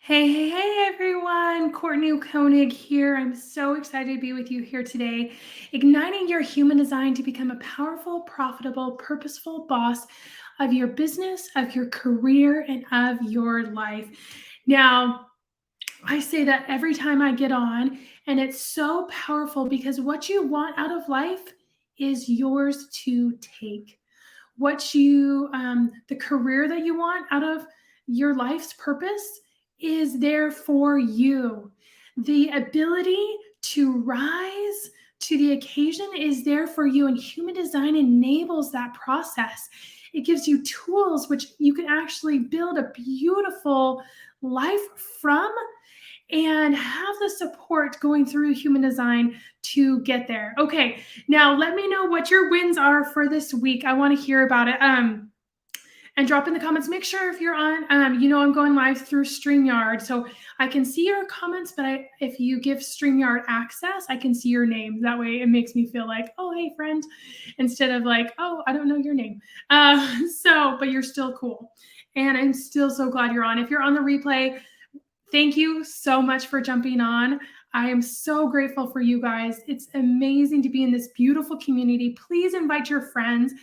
Hey, everyone. Courtney Koenig here. I'm so excited to be with you here today, igniting your human design to become a powerful, profitable, purposeful boss of your business, of your career, and of your life. Now, I say that every time I get on, and it's so powerful because what you want out of life is yours to take. The career that you want out of your life's purpose is there for you. The ability to rise to the occasion is there for you, and human design enables that process. It gives you tools which you can actually build a beautiful life from and have the support going through human design to get there. Okay, now let me know what your wins are for this week. I want to hear about it. And drop in the comments. Make sure if you're on, I'm going live through StreamYard, so I can see your comments, but if you give StreamYard access, I can see your name. That way it makes me feel like, oh, hey, friend, instead of like, oh, I don't know your name. But you're still cool. And I'm still so glad you're on. If you're on the replay, thank you so much for jumping on. I am so grateful for you guys. It's amazing to be in this beautiful community. Please invite your friends.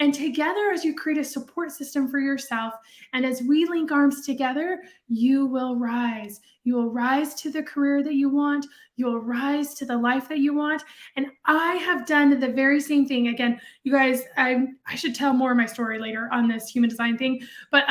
And together, as you create a support system for yourself, and as we link arms together, you will rise. You will rise to the career that you want. You'll rise to the life that you want. And I have done the very same thing. Again, you guys, I should tell more of my story later on this human design thing. But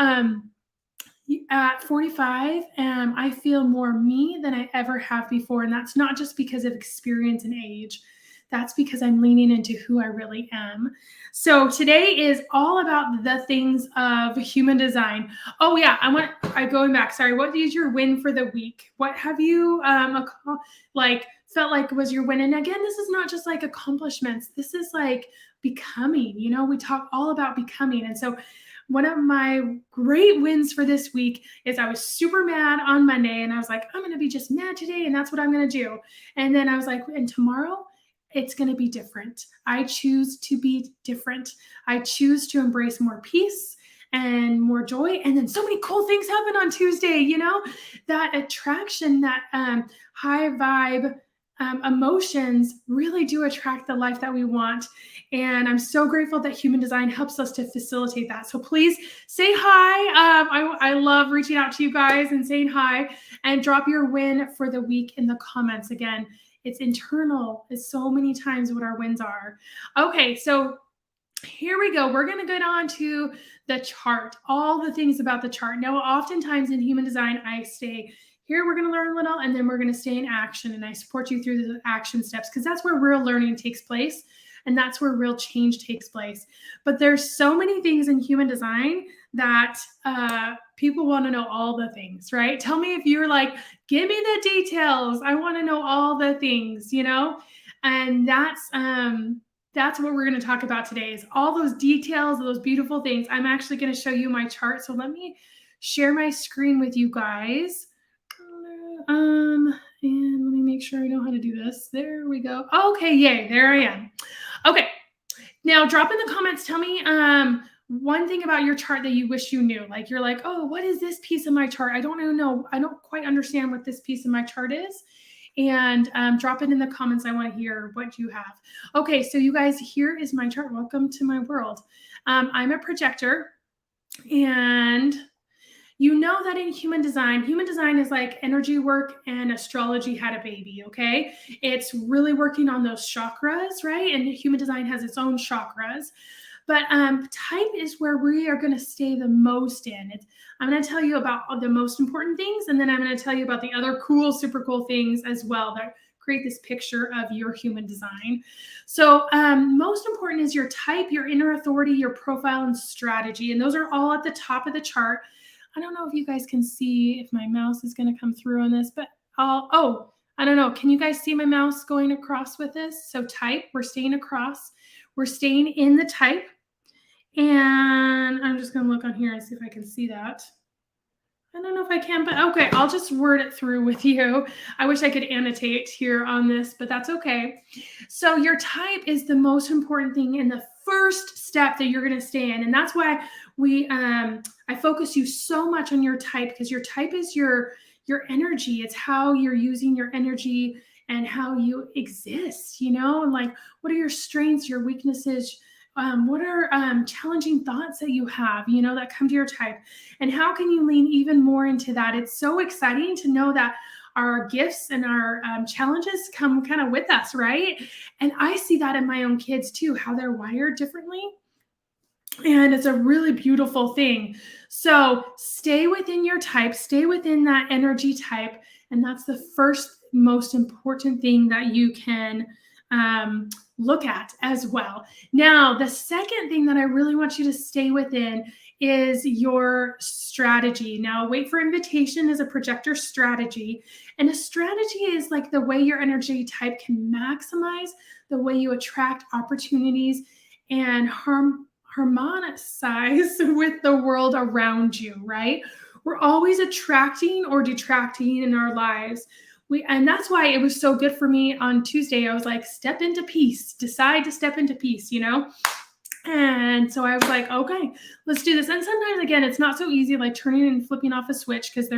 at 45, I feel more me than I ever have before. And that's not just because of experience and age. That's because I'm leaning into who I really am. So today is all about the things of human design. Oh yeah, I'm going back. Sorry. What is your win for the week? What have you felt like was your win? And again, this is not just like accomplishments. This is like becoming. We talk all about becoming. And so one of my great wins for this week is I was super mad on Monday, and I was like, I'm going to be just mad today, and that's what I'm going to do. And then I was like, and tomorrow it's going to be different. I choose to be different. I choose to embrace more peace and more joy. And then so many cool things happen on Tuesday, that attraction, that high vibe emotions really do attract the life that we want. And I'm so grateful that human design helps us to facilitate that. So please say hi. I love reaching out to you guys and saying hi, and drop your win for the week in the comments. Again, it's internal. It's so many times what our wins are. Okay, so here we go. We're going to get on to the chart, all the things about the chart. Now, oftentimes in human design, I stay here, we're going to learn a little, and then we're going to stay in action. And I support you through the action steps because that's where real learning takes place. And that's where real change takes place. But there's so many things in human design that people want to know all the things, right? Tell me if you're like, give me the details. I want to know all the things, And that's what we're going to talk about today, is all those details, those beautiful things. I'm actually going to show you my chart. So let me share my screen with you guys. And let me make sure I know how to do this. There we go. Okay, yay, there I am. Okay, now drop in the comments. Tell me one thing about your chart that you wish you knew. Like you're like, oh, what is this piece of my chart? I don't know. I don't quite understand what this piece of my chart is. And drop it in the comments. I want to hear what you have. Okay, so you guys, here is my chart. Welcome to my world. I'm a projector, and you know that in human design is like energy work and astrology had a baby, okay? It's really working on those chakras, right? And human design has its own chakras. But type is where we are going to stay the most in. I'm going to tell you about the most important things, and then I'm going to tell you about the other cool, super cool things as well that create this picture of your human design. So most important is your type, your inner authority, your profile, and strategy. And those are all at the top of the chart. I don't know if you guys can see if my mouse is going to come through on this, but I don't know. Can you guys see my mouse going across with this? So type, we're staying across. We're staying in the type. And I'm just going to look on here and see if I can see that. I don't know if I can, but okay, I'll just word it through with you. I wish I could annotate here on this, but that's okay. So your type is the most important thing in the first step that you're going to stay in. And that's why I focus you so much on your type, because your type is your your energy. It's how you're using your energy and how you exist, and like, what are your strengths, your weaknesses? What are challenging thoughts that you have, that come to your type? And how can you lean even more into that? It's so exciting to know that our gifts and our challenges come kind of with us, right? And I see that in my own kids too, how they're wired differently. And it's a really beautiful thing. So stay within your type, stay within that energy type. And that's the first most important thing that you can look at as well. Now, the second thing that I really want you to stay within is your strategy. Now, wait for invitation is a projector strategy. And a strategy is like the way your energy type can maximize the way you attract opportunities and harmonize with the world around you, right? We're always attracting or detracting in our lives. And that's why it was so good for me on Tuesday. I was like, step into peace, decide to step into peace, And so I was like, okay, let's do this. And sometimes, again, it's not so easy, like turning and flipping off a switch, because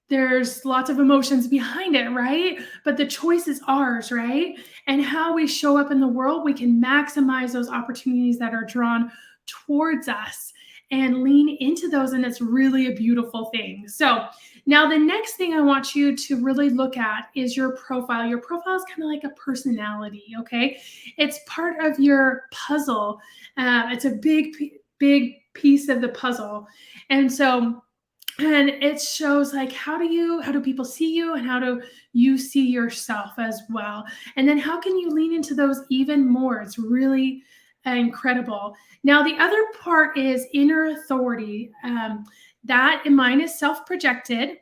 there's lots of emotions behind it, right? But the choice is ours, right? And how we show up in the world, we can maximize those opportunities that are drawn towards us and lean into those. And it's really a beautiful thing. So now the next thing I want you to really look at is your profile. Your profile is kind of like a personality, okay? It's part of your puzzle. It's a big piece of the puzzle. And it shows like how do people see you, and how do you see yourself as well? And then how can you lean into those even more? It's really incredible. Now, the other part is inner authority. That in mine is self-projected.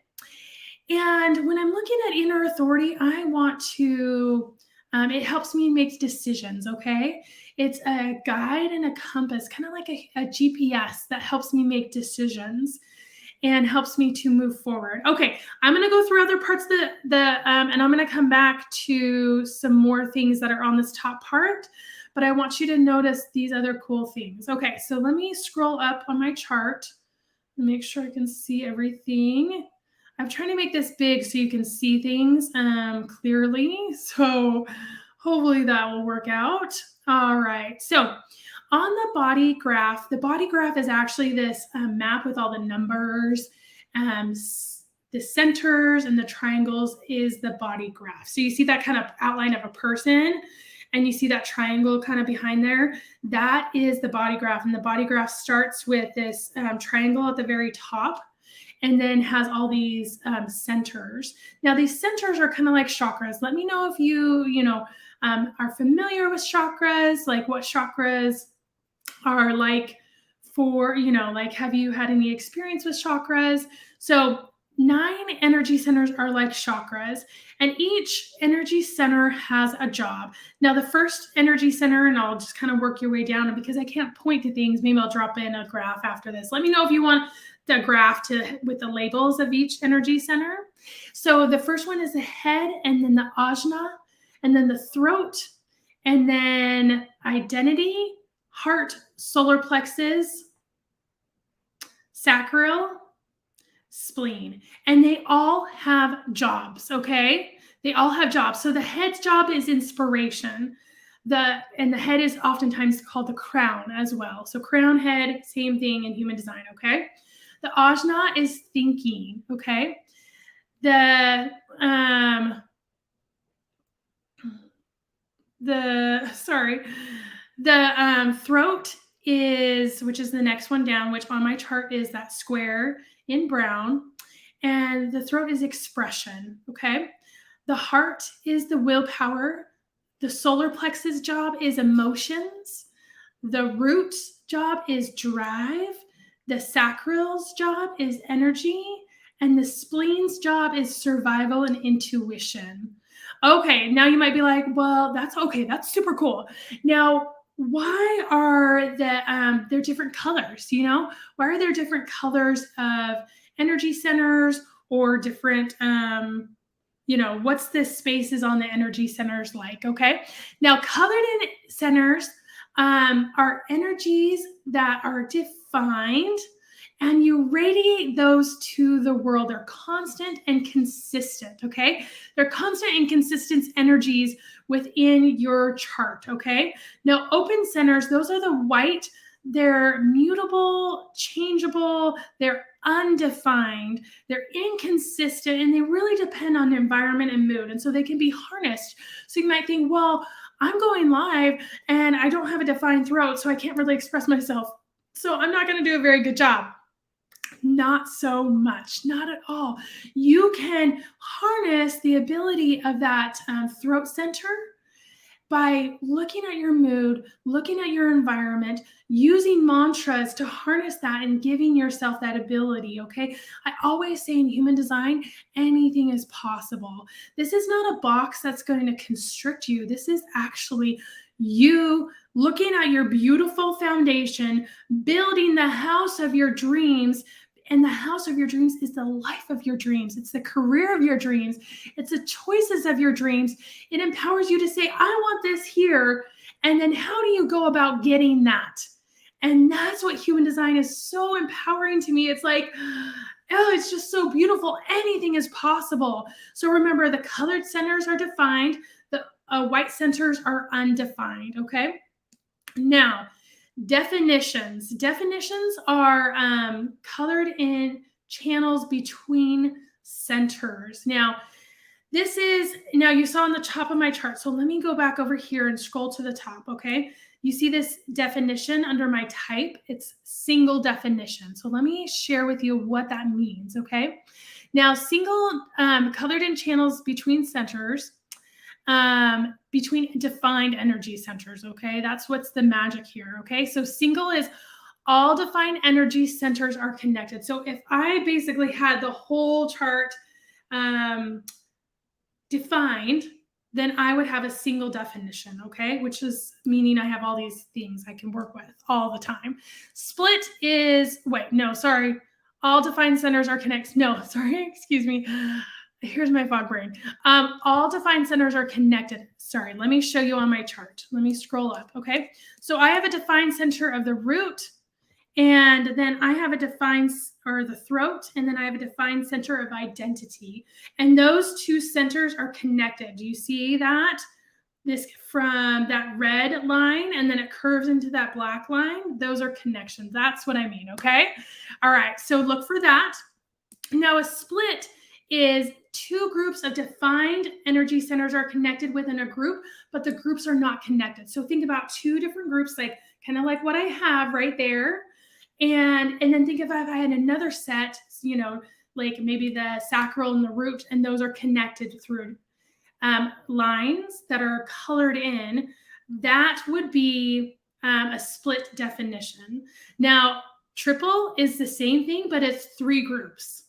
And when I'm looking at inner authority, I want to, it helps me make decisions, okay? It's a guide and a compass, kind of like a GPS that helps me make decisions and helps me to move forward. Okay, I'm going to go through other parts of and I'm going to come back to some more things that are on this top part, but I want you to notice these other cool things. Okay, so let me scroll up on my chart and make sure I can see everything. I'm trying to make this big so you can see things clearly. So hopefully that will work out. All right, so on the body graph is actually this map with all the numbers. The centers and the triangles is the body graph. So you see that kind of outline of a person, and you see that triangle kind of behind there. That is the body graph. And the body graph starts with this triangle at the very top, and then has all these centers. Now, these centers are kind of like chakras. Let me know if you are familiar with chakras, like what chakras are like for, like, have you had any experience with chakras? So 9 energy centers are like chakras, and each energy center has a job. Now, the first energy center, and I'll just kind of work your way down, and because I can't point to things, maybe I'll drop in a graph after this. Let me know if you want the graph with the labels of each energy center. So the first one is the head, and then the ajna, and then the throat, and then identity, heart, solar plexus, sacral, spleen. And they all have jobs, okay? They all have jobs. So the head's job is inspiration. The head is oftentimes called the crown as well. So crown, head, same thing in human design, okay? The ajna is thinking, okay? The throat is, which is the next one down, which on my chart is that square in brown. And the throat is expression, okay? The heart is the willpower. The solar plexus job is emotions. The root job is drive. The sacral's job is energy. And the spleen's job is survival and intuition. Okay, now you might be like, well, that's okay. That's super cool. Now, why are there different colors? Why are there different colors of energy centers, or different, what's the spaces on the energy centers like? Okay, now colored in centers are energies that are defined and you radiate those to the world. They're constant and consistent, okay? They're constant and consistent energies within your chart, okay? Now, open centers, those are the white, they're mutable, changeable, they're undefined, they're inconsistent, and they really depend on environment and mood. And so they can be harnessed. So you might think, well, I'm going live and I don't have a defined throat, so I can't really express myself. So I'm not going to do a very good job. Not so much, not at all. You can harness the ability of that throat center by looking at your mood, looking at your environment, using mantras to harness that and giving yourself that ability, okay? I always say in human design, anything is possible. This is not a box that's going to constrict you. This is actually you looking at your beautiful foundation, building the house of your dreams. And the house of your dreams is the life of your dreams. It's the career of your dreams. It's the choices of your dreams. It empowers you to say, I want this here. And then how do you go about getting that? And that's what human design is so empowering to me. It's like, oh, it's just so beautiful. Anything is possible. So remember, the colored centers are defined. The white centers are undefined, okay? Now, definitions. Definitions are colored in channels between centers. Now, now you saw on the top of my chart. So let me go back over here and scroll to the top, okay? You see this definition under my type. It's single definition. So let me share with you what that means, okay? Now, single colored in channels between centers, between defined energy centers, okay? That's what's the magic here, okay? So single is all defined energy centers are connected. So if I basically had the whole chart defined, then I would have a single definition, okay? Which is meaning I have all these things I can work with all the time. Split is, all defined centers are connected. No, sorry, excuse me. Here's my fog brain. All defined centers are connected. Sorry, let me show you on my chart. Let me scroll up, okay? So I have a defined center of the root, and then I have a defined, or the throat, and then I have a defined center of identity. And those two centers are connected. Do you see that? This from that red line, and then it curves into that black line. Those are connections. That's what I mean, okay? All right, so look for that. Now a split is two groups of defined energy centers are connected within a group, but the groups are not connected. So think about two different groups, like kind of like what I have right there. And then think if I had another set, you know, like maybe the sacral and the root, and those are connected through lines that are colored in, that would be a split definition. Now, triple is the same thing, but it's three groups.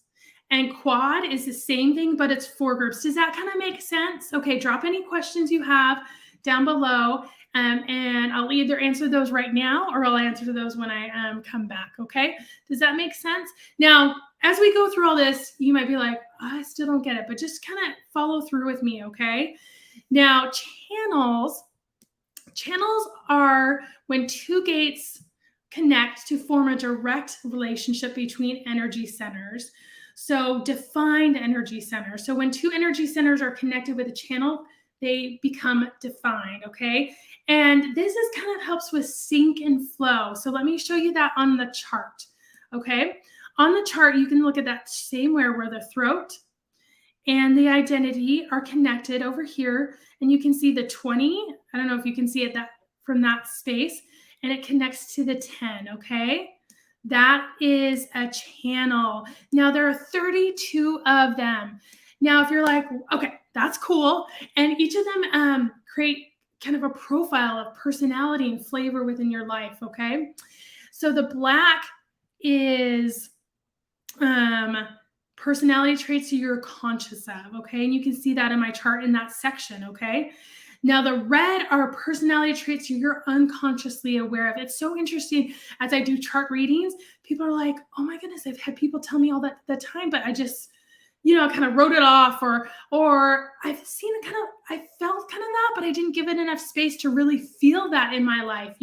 And quad is the same thing, but it's four groups. Does that kind of make sense? Okay, drop any questions you have down below, and I'll either answer those right now or I'll answer those when I come back, okay? Does that make sense? Now, as we go through all this, you might be like, I still don't get it, but just kind of follow through with me, okay? Now, channels are when two gates connect to form a direct relationship between energy centers. So defined energy centers. So when two energy centers are connected with a channel, they become defined, okay? And this is kind of helps with sync and flow. So let me show you that on the chart, okay? On the chart, you can look at that same where the throat and the identity are connected over here. And you can see the 20. I don't know if you can see it that from that space. And it connects to the 10, okay? That is a channel. Now, there are 32 of them. Now, if you're like, okay, that's cool. And each of them create kind of a profile of personality and flavor within your life, okay? So the black is personality traits you're conscious of, okay? And you can see that in my chart in that section, okay? Now, the red are personality traits you're unconsciously aware of. It's so interesting as I do chart readings. People are like, oh my goodness, I've had people tell me all that the time, but I just, kind of wrote it off, or I've seen it I felt kind of that, but I didn't give it enough space to really feel that in my life,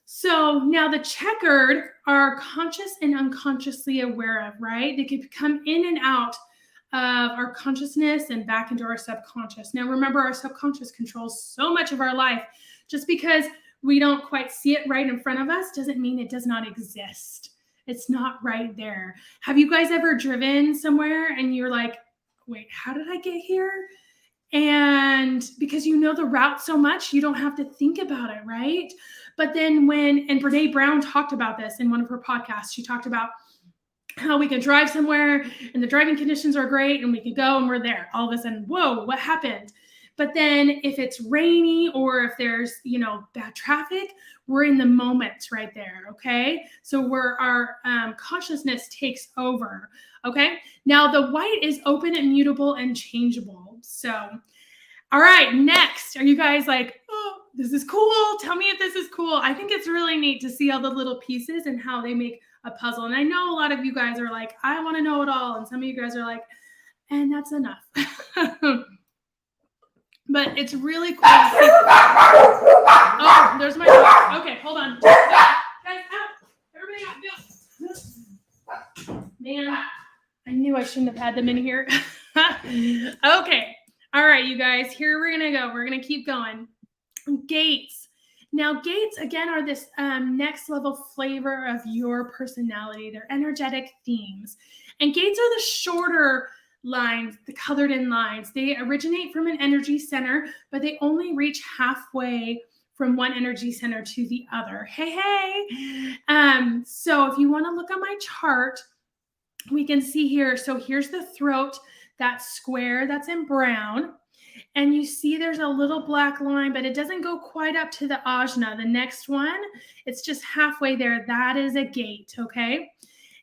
So now the checkered are conscious and unconsciously aware of, right? They could come in and out of our consciousness and back into our subconscious. Now, remember, our subconscious controls so much of our life. Just because we don't quite see it right in front of us doesn't mean it does not exist. It's not right there. Have you guys ever driven somewhere and you're like, wait, how did I get here? And because you know the route so much, you don't have to think about it, right? But then and Brene Brown talked about this in one of her podcasts, she talked about how we can drive somewhere and the driving conditions are great and we can go and we're there. All of a sudden, whoa, what happened? But then if it's rainy or if there's, bad traffic, we're in the moment right there, okay? So our consciousness takes over, okay? Now the white is open and mutable and changeable. So, all right, next. Are you guys like, oh, this is cool? Tell me if this is cool. I think it's really neat to see all the little pieces and how they make a puzzle. And I know a lot of you guys are like, I want to know it all. And some of you guys are like, and that's enough. But it's really cool. Oh, there's my dog. Okay, hold on. Guys, out. Everybody out. Go. Man, I knew I shouldn't have had them in here. Okay. All right, you guys, here we're going to go. We're going to keep going. Gates. Now, gates, again, are this next level flavor of your personality. They're energetic themes. And gates are the shorter lines, the colored in lines. They originate from an energy center, but they only reach halfway from one energy center to the other. Hey. So if you want to look at my chart, we can see here. So here's the throat, that square that's in brown. And you see there's a little black line, but it doesn't go quite up to the ajna. The next one, it's just halfway there. That is a gate, okay?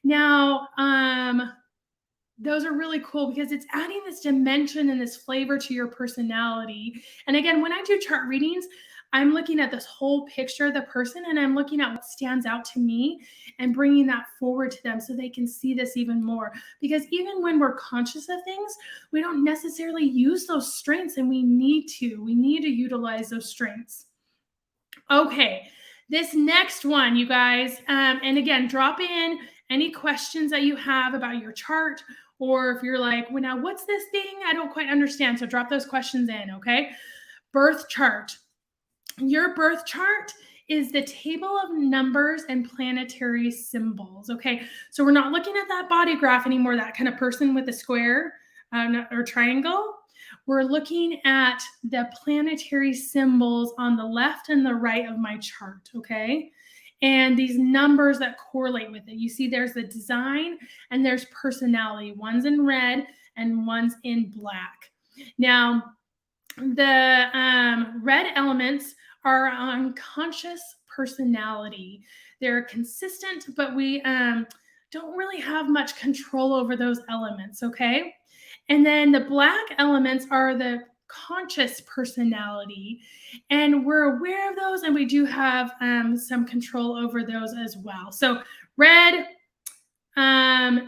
Now, those are really cool because it's adding this dimension and this flavor to your personality. And again, when I do chart readings, I'm looking at this whole picture of the person and I'm looking at what stands out to me and bringing that forward to them so they can see this even more. Because even when we're conscious of things, we don't necessarily use those strengths, and we need to. We need to utilize those strengths. Okay, this next one, you guys, and again, drop in any questions that you have about your chart, or if you're like, well, now what's this thing? I don't quite understand. So drop those questions in, okay? Birth chart. Your birth chart is the table of numbers and planetary symbols, okay? So we're not looking at that body graph anymore, that kind of person with a square or triangle. We're looking at the planetary symbols on the left and the right of my chart, okay? And these numbers that correlate with it. You see there's the design and there's personality. One's in red and one's in black. Now, the red elements are unconscious personality. They're consistent, but we don't really have much control over those elements, okay? And then the black elements are the conscious personality, and we're aware of those, and we do have some control over those as well. So red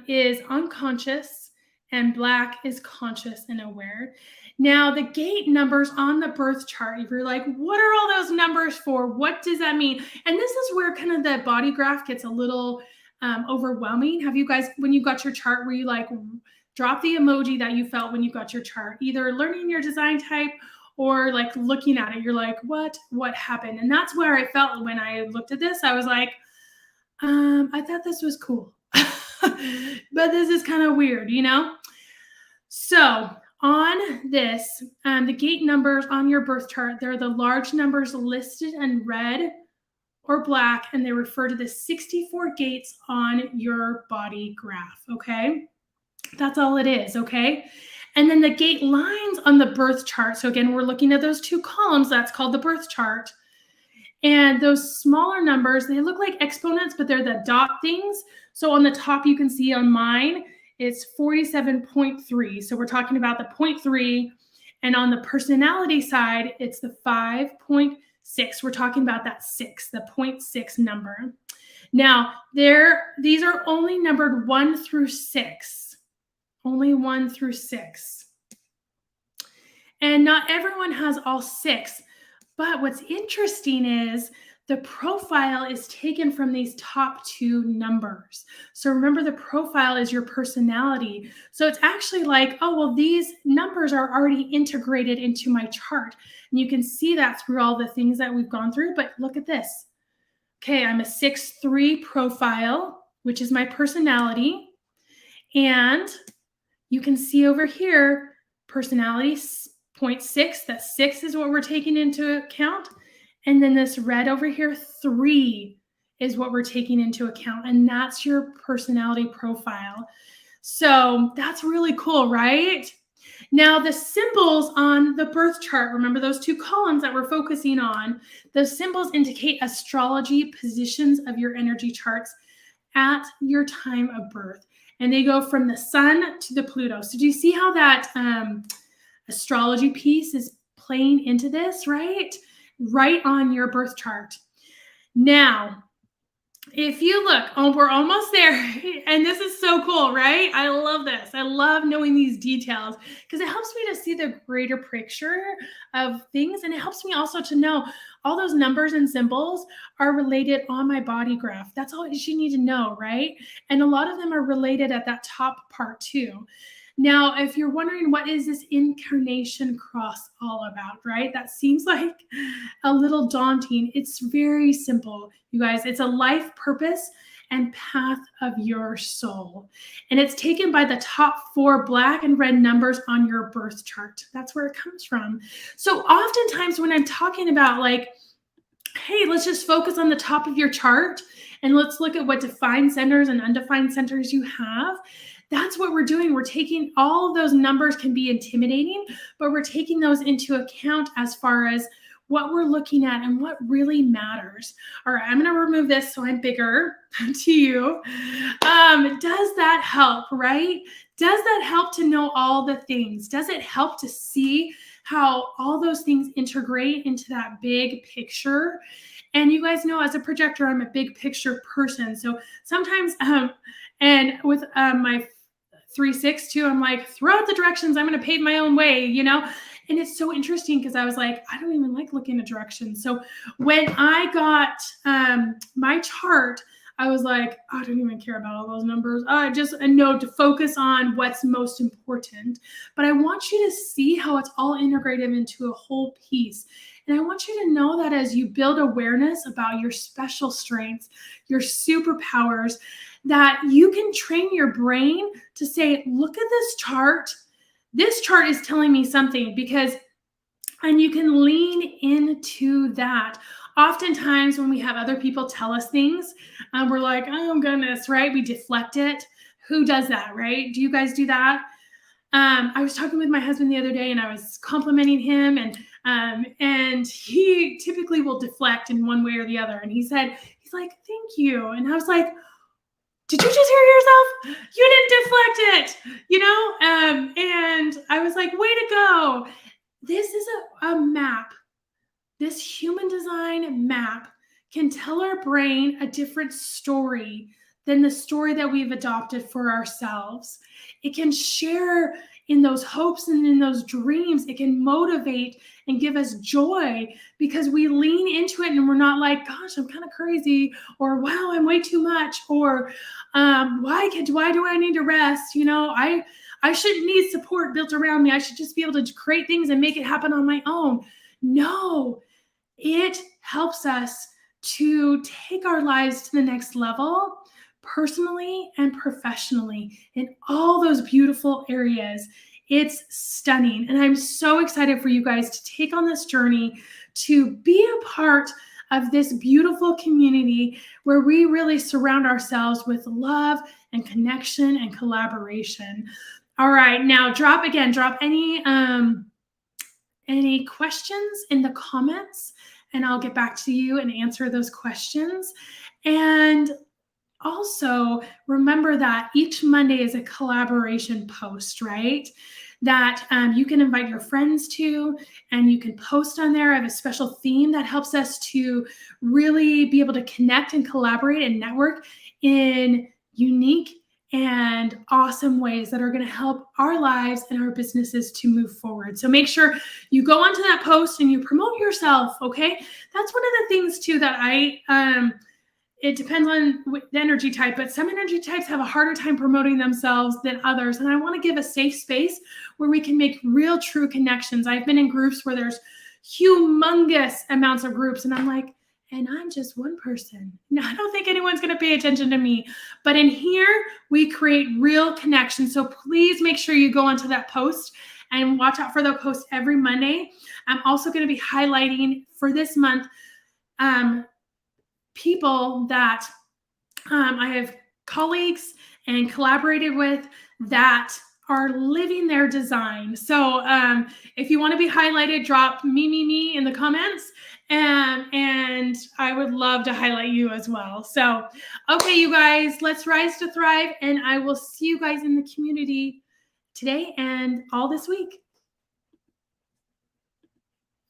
is unconscious, and black is conscious and aware. Now, the gate numbers on the birth chart, if you're like, what are all those numbers for? What does that mean? And this is where kind of the body graph gets a little overwhelming. Have you guys, when you got your chart, were you like, drop the emoji that you felt when you got your chart, either learning your design type or like looking at it, you're like, what happened? And that's where I felt when I looked at this. I was like, I thought this was cool, but this is kind of weird, you know? So on this, the gate numbers on your birth chart, they're the large numbers listed in red or black, and they refer to the 64 gates on your body graph, okay? That's all it is, okay? And then the gate lines on the birth chart. So again, we're looking at those two columns. That's called the birth chart. And those smaller numbers, they look like exponents, but they're the dot things. So on the top, you can see on mine, it's 47.3. So we're talking about the 0.3. And on the personality side, it's the 5.6. We're talking about that 6, the 0.6 number. Now, these are only numbered 1 through 6. Only 1 through 6. And not everyone has all 6. But what's interesting is The profile is taken from these top two numbers. So remember, the profile is your personality. So it's actually like, oh, well, these numbers are already integrated into my chart. And you can see that through all the things that we've gone through. But look at this. Okay, I'm a 6-3 profile, which is my personality. And you can see over here, personality 0.6, that 6 is what we're taking into account. And then this red over here, 3 is what we're taking into account. And that's your personality profile. So that's really cool, right? Now, the symbols on the birth chart, remember those two columns that we're focusing on, those symbols indicate astrology positions of your energy charts at your time of birth. And they go from the sun to the Pluto. So do you see how that astrology piece is playing into this, right? Right on your birth chart. Now, if you look, oh, we're almost there. And this is so cool, right? I love this. I love knowing these details because it helps me to see the greater picture of things. And it helps me also to know all those numbers and symbols are related on my body graph. That's all you need to know, right? And a lot of them are related at that top part too. Now, if you're wondering what is this incarnation cross all about, right? That seems like a little daunting. It's very simple, you guys. It's a life purpose and path of your soul. And it's taken by the top 4 black and red numbers on your birth chart. That's where it comes from. So oftentimes when I'm talking about like, hey, let's just focus on the top of your chart and let's look at what defined centers and undefined centers you have. That's what we're doing. We're taking all of those numbers can be intimidating, but we're taking those into account as far as what we're looking at and what really matters. All right, I'm going to remove this so I'm bigger to you. Does that help, right? Does that help to know all the things? Does it help to see how all those things integrate into that big picture? And you guys know, as a projector, I'm a big picture person. So sometimes, and with my 3-6 too, I'm like, throughout the directions, I'm going to pave my own way, you know? And it's so interesting because I was like, I don't even like looking at directions. So when I got my chart, I was like, I don't even care about all those numbers. I just know to focus on what's most important. But I want you to see how it's all integrated into a whole piece. And I want you to know that as you build awareness about your special strengths, your superpowers, that you can train your brain to say, look at this chart. This chart is telling me something and you can lean into that. Oftentimes when we have other people tell us things, we're like, oh goodness, right? We deflect it. Who does that, right? Do you guys do that? I was talking with my husband the other day and I was complimenting him and he typically will deflect in one way or the other. And he's like, thank you. And I was like, did you just hear yourself? You didn't deflect it, you know? And I was like, way to go. This is a map. This human design map can tell our brain a different story than the story that we've adopted for ourselves. It can share in those hopes and in those dreams. It can motivate and give us joy because we lean into it and we're not like, gosh, I'm kind of crazy, or wow, I'm way too much, or why do I need to rest? You know, I shouldn't need support built around me. I should just be able to create things and make it happen on my own. No, it helps us to take our lives to the next level, personally and professionally, in all those beautiful areas. It's stunning. And I'm so excited for you guys to take on this journey, to be a part of this beautiful community where we really surround ourselves with love and connection and collaboration. All right, now drop any questions in the comments, and I'll get back to you and answer those questions. And also, remember that each Monday is a collaboration post, right? That you can invite your friends to, and you can post on there. I have a special theme that helps us to really be able to connect and collaborate and network in unique and awesome ways that are going to help our lives and our businesses to move forward. So make sure you go onto that post and you promote yourself. Okay. That's one of the things too that it depends on the energy type, but some energy types have a harder time promoting themselves than others. And I want to give a safe space where we can make real, true connections. I've been in groups where there's humongous amounts of groups, and I'm like, and I'm just one person. No, I don't think anyone's going to pay attention to me. But in here, we create real connections. So please make sure you go onto that post and watch out for the post every Monday. I'm also going to be highlighting for this month people that I have colleagues and collaborated with that are living their design. So if you want to be highlighted, drop me in the comments. And I would love to highlight you as well. So, okay, you guys, let's rise to thrive. And I will see you guys in the community today and all this week.